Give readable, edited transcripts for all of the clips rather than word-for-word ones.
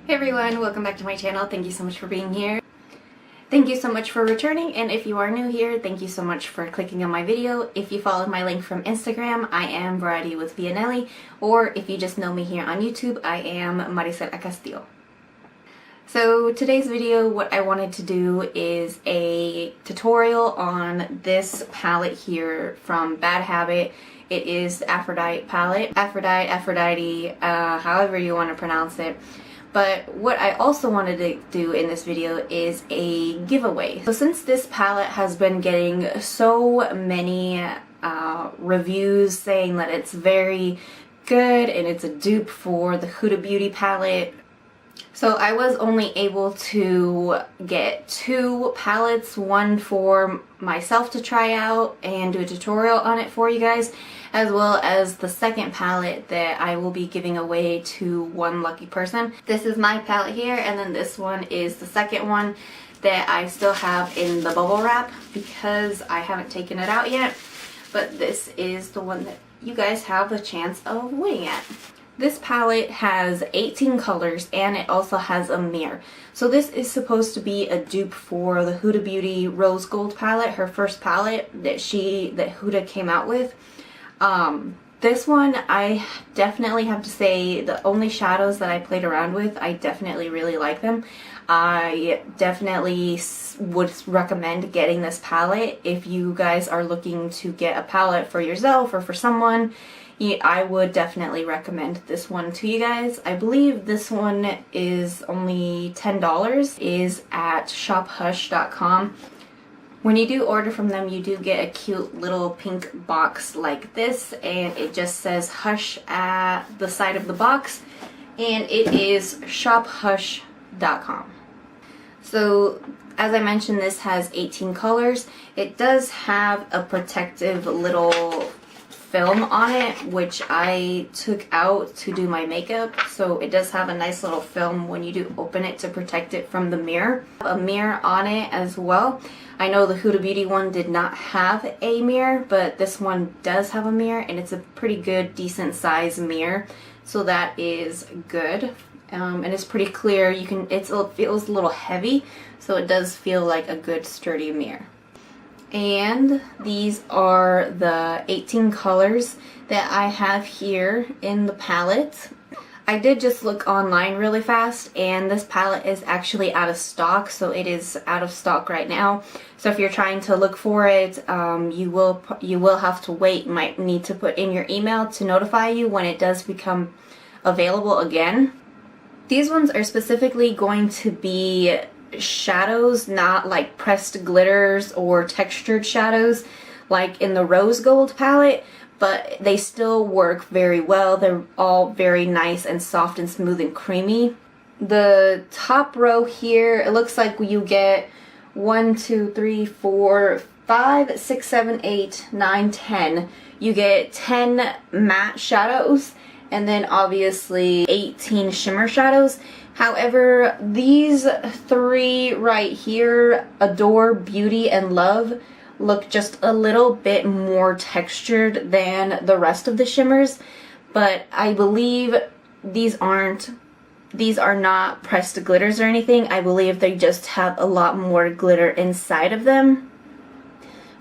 Hey everyone, welcome back to my channel. Thank you so much for being here. Thank you so much for returning, and if you are new here, thank you so much for clicking on my video. If you followed my link from Instagram, I am Variety with Vianelli, or if you just know me here on YouTube, I am Maricela Castillo. So today's video, what I wanted to do is a tutorial on this palette here from Bad Habit. It is the Aphrodite palette. Aphrodite, however you want to pronounce it. But what I also wanted to do in this video is a giveaway. So since this palette has been getting so many reviews saying that it's very good and it's a dupe for the Huda Beauty palette, so I was only able to get 2 palettes, one for myself to try out and do a tutorial on it for you guys, as well as the second palette that I will be giving away to one lucky person. This is my palette here, and then this one is the second one that I still have in the bubble wrap because I haven't taken it out yet, but this is the one that you guys have a chance of winning at. This palette has 18 colors and it also has a mirror. So this is supposed to be a dupe for the Huda Beauty Rose Gold palette, her first palette that Huda came out with. This one, I definitely have to say, the only shadows that I played around with, I definitely really like them. I definitely would recommend getting this palette if you guys are looking to get a palette for yourself or for someone. I would definitely recommend this one to you guys. I believe this one is only $10, is at shophush.com. When you do order from them, you do get a cute little pink box like this, and it just says Hush at the side of the box, and it is shophush.com. So as I mentioned, this has 18 colors. It does have a protective little film on it, which I took out to do my makeup, so it does have a nice little film when you do open it to protect it from the mirror. A mirror on it as well. I know the Huda Beauty one did not have a mirror, but this one does have a mirror, and it's a pretty good, decent size mirror, so that is good. And it's pretty clear. It feels a little heavy, so it does feel like a good sturdy mirror. And these are the 18 colors that I have here in the palette. I did just look online really fast, and this palette is actually out of stock, so it is out of stock right now. So if you're trying to look for it, you will have to wait. You might need to put in your email to notify you when it does become available again. These ones are specifically going to be shadows, not like pressed glitters or textured shadows like in the Rose Gold palette, but they still work very well. They're all very nice and soft and smooth and creamy. The top row here, it looks like you get 1, 2, 3, 4, 5, 6, 7, 8, 9, 10. You get 10 matte shadows, and then obviously 18 shimmer shadows. However, these 3 right here, Adore, Beauty, and Love, look just a little bit more textured than the rest of the shimmers, but I believe these are not pressed glitters or anything. I believe they just have a lot more glitter inside of them.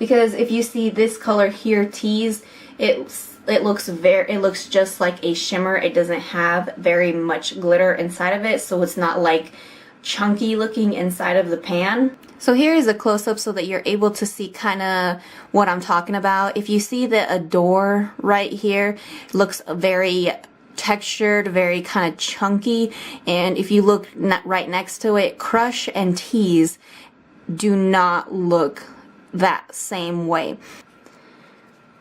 Because if you see this color here, Tease, it looks just like a shimmer. It doesn't have very much glitter inside of it, so it's not like chunky looking inside of the pan. So here is a close-up so that you're able to see kind of what I'm talking about. If you see the Adore right here, it looks very textured, very kind of chunky, and if you look right next to it, Crush and Tease do not look that same way.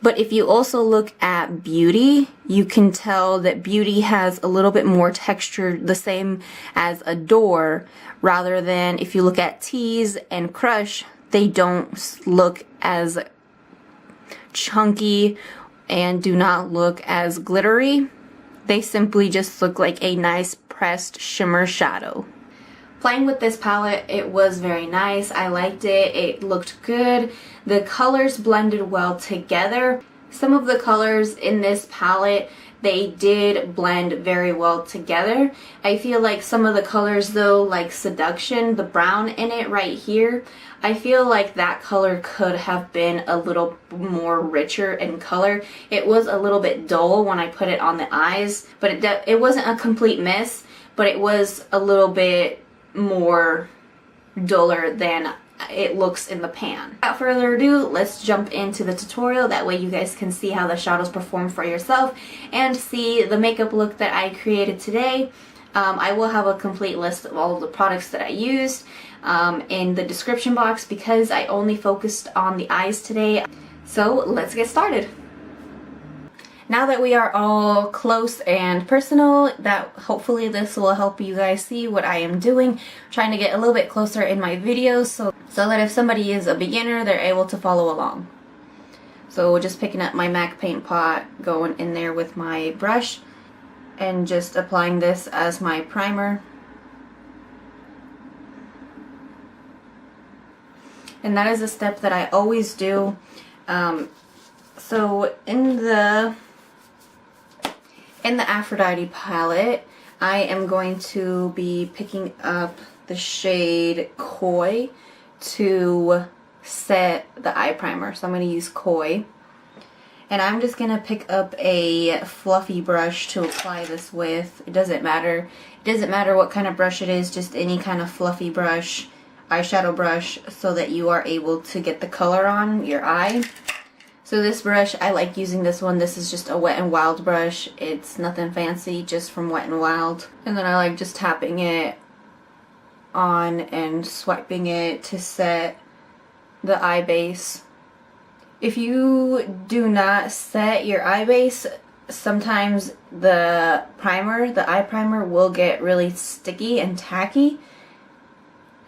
But if you also look at Beauty, you can tell that Beauty has a little bit more texture, the same as Adore, rather than if you look at Tease and Crush, they don't look as chunky and do not look as glittery. They simply just look like a nice pressed shimmer shadow. Playing with this palette, it was very nice. I liked it. It looked good. The colors blended well together. Some of the colors in this palette they did blend very well together. I feel like some of the colors though, like Seduction, the brown in it right here, I feel like that color could have been a little more richer in color. It was a little bit dull when I put it on the eyes, but it wasn't a complete miss, but it was a little bit more duller than it looks in the pan. Without further ado, let's jump into the tutorial. That way you guys can see how the shadows perform for yourself and see the makeup look that I created today. I will have a complete list of all of the products that I used in the description box because I only focused on the eyes today. So let's get started. Now that we are all close and personal, that hopefully this will help you guys see what I am doing. I'm trying to get a little bit closer in my videos so that if somebody is a beginner, they're able to follow along. So just picking up my MAC paint pot, going in there with my brush, and just applying this as my primer. And that is a step that I always do. So in the Aphrodite palette, I am going to be picking up the shade Koi to set the eye primer. So I'm going to use Koi. And I'm just going to pick up a fluffy brush to apply this with. It doesn't matter. It doesn't matter what kind of brush it is, just any kind of fluffy brush, eyeshadow brush, so that you are able to get the color on your eye. So this brush, I like using this one. This is just a Wet n Wild brush. It's nothing fancy, just from Wet n Wild. And then I like just tapping it on and swiping it to set the eye base. If you do not set your eye base, sometimes the eye primer will get really sticky and tacky.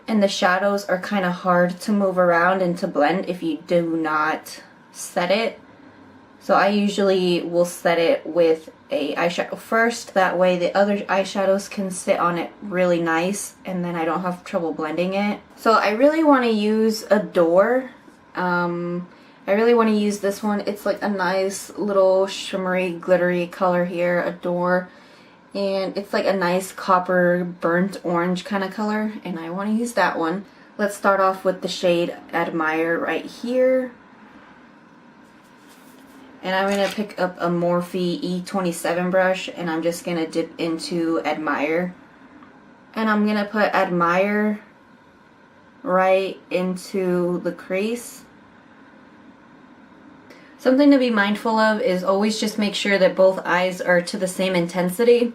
And the shadows are kind of hard to move around and to blend if you do not set it. So I usually will set it with a eyeshadow first, that way the other eyeshadows can sit on it really nice and then I don't have trouble blending it. So I really want to use Adore. I really want to use this one. It's like a nice little shimmery glittery color here, Adore, and it's like a nice copper burnt orange kind of color, and I want to use that one. Let's start off with the shade Admire right here. And I'm going to pick up a Morphe E27 brush and I'm just going to dip into Admire. And I'm going to put Admire right into the crease. Something to be mindful of is always just make sure that both eyes are to the same intensity.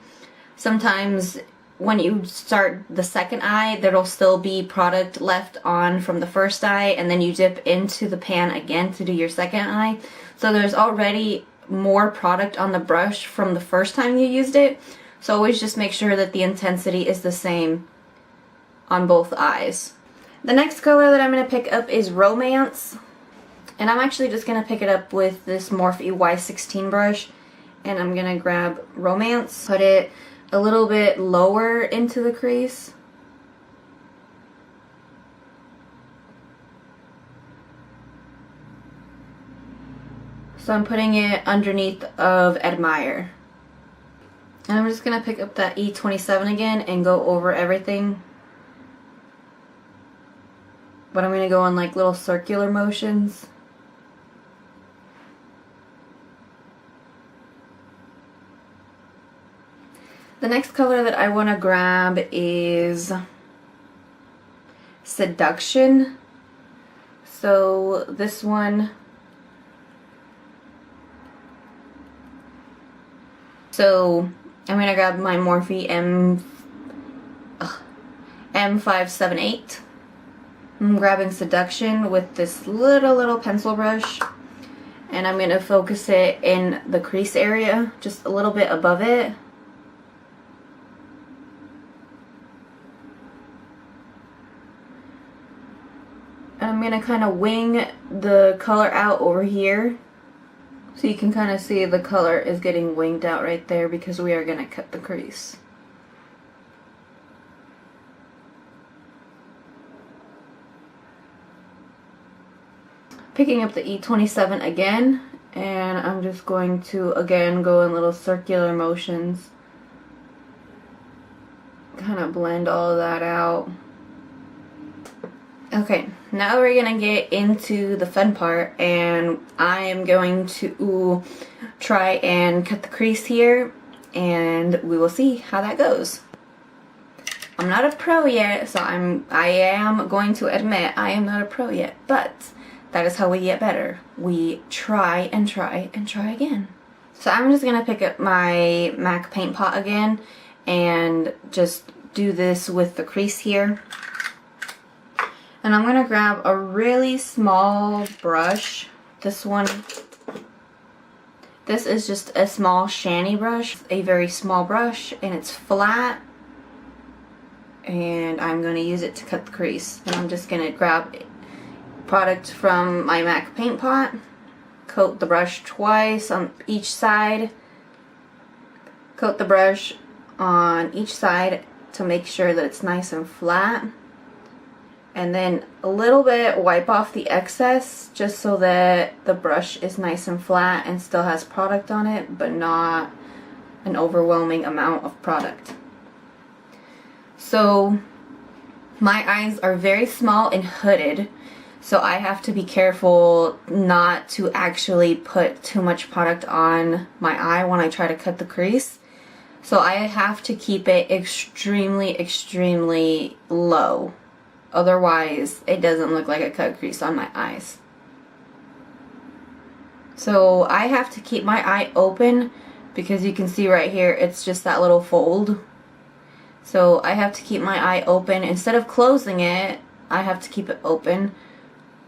Sometimes when you start the second eye, there'll still be product left on from the first eye, and then you dip into the pan again to do your second eye. So there's already more product on the brush from the first time you used it. So always just make sure that the intensity is the same on both eyes. The next color that I'm going to pick up is Romance. And I'm actually just going to pick it up with this Morphe Y16 brush. And I'm going to grab Romance, put it a little bit lower into the crease. So I'm putting it underneath of Admire. And I'm just going to pick up that E27 again and go over everything. But I'm going to go in like little circular motions. The next color that I want to grab is Seduction. So this one, so I'm going to grab my Morphe M578. I'm grabbing Seduction with this little pencil brush, and I'm going to focus it in the crease area, just a little bit above it. And I'm going to kind of wing the color out over here. So you can kind of see the color is getting winged out right there because we are going to cut the crease. Picking up the E27 again And I'm just going to, again, go in little circular motions. Kind of blend all of that out. Okay, now we're gonna get into the fun part, and I am going to try and cut the crease here, and we will see how that goes. I'm not a pro yet, so I am going to admit I am not a pro yet, but that is how we get better. We try and try and try again. So I'm just gonna pick up my MAC paint pot again and just do this with the crease here. And I'm gonna grab a really small brush. This one, this is just a small shanty brush, a very small brush, and it's flat. And I'm gonna use it to cut the crease. And I'm just gonna grab product from my MAC paint pot, coat the brush twice on each side, coat the brush on each side to make sure that it's nice and flat. And then a little bit wipe off the excess just so that the brush is nice and flat and still has product on it, but not an overwhelming amount of product. So my eyes are very small and hooded, so I have to be careful not to actually put too much product on my eye when I try to cut the crease. So I have to keep it extremely, extremely low. Otherwise, it doesn't look like a cut crease on my eyes. So I have to keep my eye open because you can see right here, it's just that little fold. So I have to keep my eye open. Instead of closing it, I have to keep it open.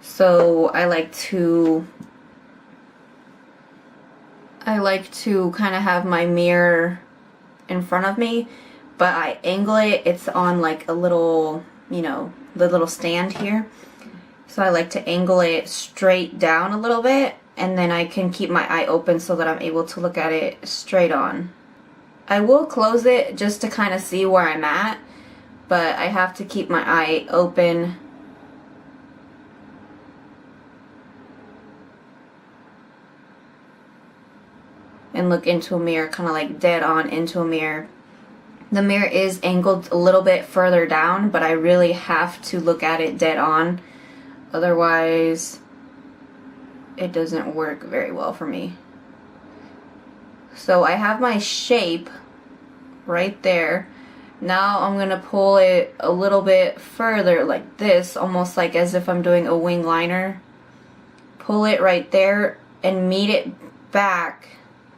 So I like to kind of have my mirror in front of me, but I angle it. It's on like a little, you know, the little stand here. So I like to angle it straight down a little bit, and then I can keep my eye open so that I'm able to look at it straight on. I will close it just to kind of see where I'm at, but I have to keep my eye open. And look into a mirror, kind of like dead on into a mirror. The mirror is angled a little bit further down, but I really have to look at it dead on. Otherwise, it doesn't work very well for me. So I have my shape right there. Now I'm going to pull it a little bit further like this, almost like as if I'm doing a wing liner. Pull it right there and meet it back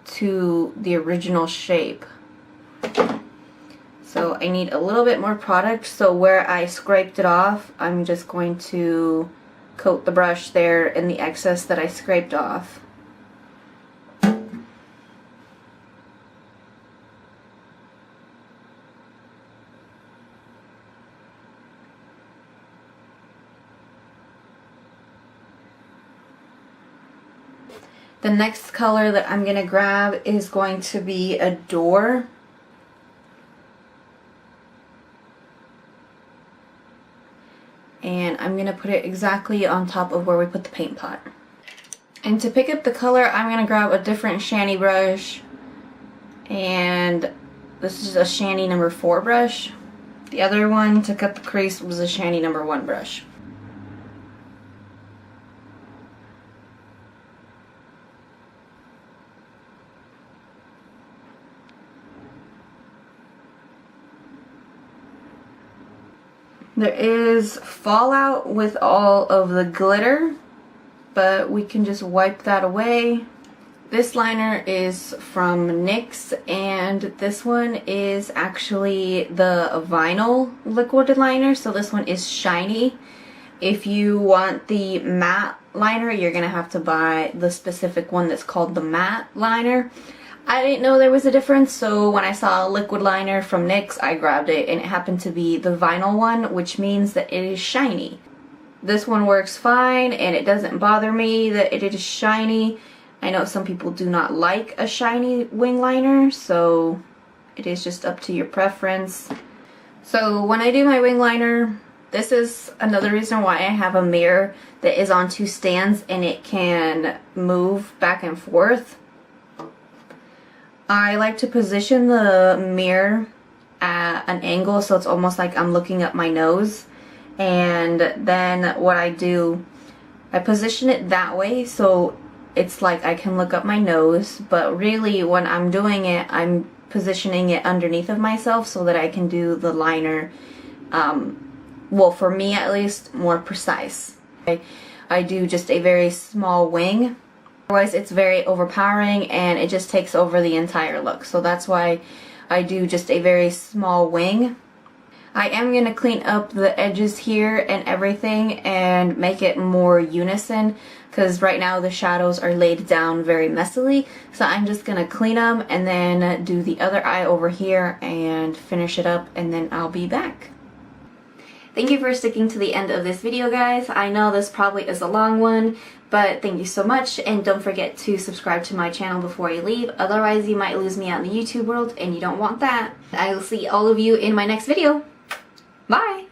to the original shape. So I need a little bit more product, so where I scraped it off, I'm just going to coat the brush there in the excess that I scraped off. The next color that I'm going to grab is going to be a door. And I'm going to put it exactly on top of where we put the paint pot. And to pick up the color, I'm going to grab a different shanty brush. And this is a shanty number 4 brush. The other one to cut the crease was a shanty number 1 brush. There is fallout with all of the glitter, but we can just wipe that away. This liner is from NYX, and this one is actually the vinyl liquid liner, so this one is shiny. If you want the matte liner, you're gonna have to buy the specific one that's called the matte liner. I didn't know there was a difference, so when I saw a liquid liner from NYX, I grabbed it, and it happened to be the vinyl one, which means that it is shiny. This one works fine, and it doesn't bother me that it is shiny. I know some people do not like a shiny wing liner, so it is just up to your preference. So when I do my wing liner, This is another reason why I have a mirror that is on two stands and it can move back and forth. I like to position the mirror at an angle so it's almost like I'm looking up my nose. And then what I do, I position it that way so it's like I can look up my nose, but really when I'm doing it, I'm positioning it underneath of myself so that I can do the liner, well, for me at least, more precise. I do just a very small wing, otherwise it's very overpowering and it just takes over the entire look. So that's why I do just a very small wing. I am going to clean up the edges here and everything and make it more unison, because right now the shadows are laid down very messily. So I'm just going to clean them and then do the other eye over here and finish it up, and then I'll be back. Thank you for sticking to the end of this video, guys. I know this probably is a long one, but thank you so much, and don't forget to subscribe to my channel before you leave, otherwise you might lose me out in the YouTube world and you don't want that. I will see all of you in my next video. Bye!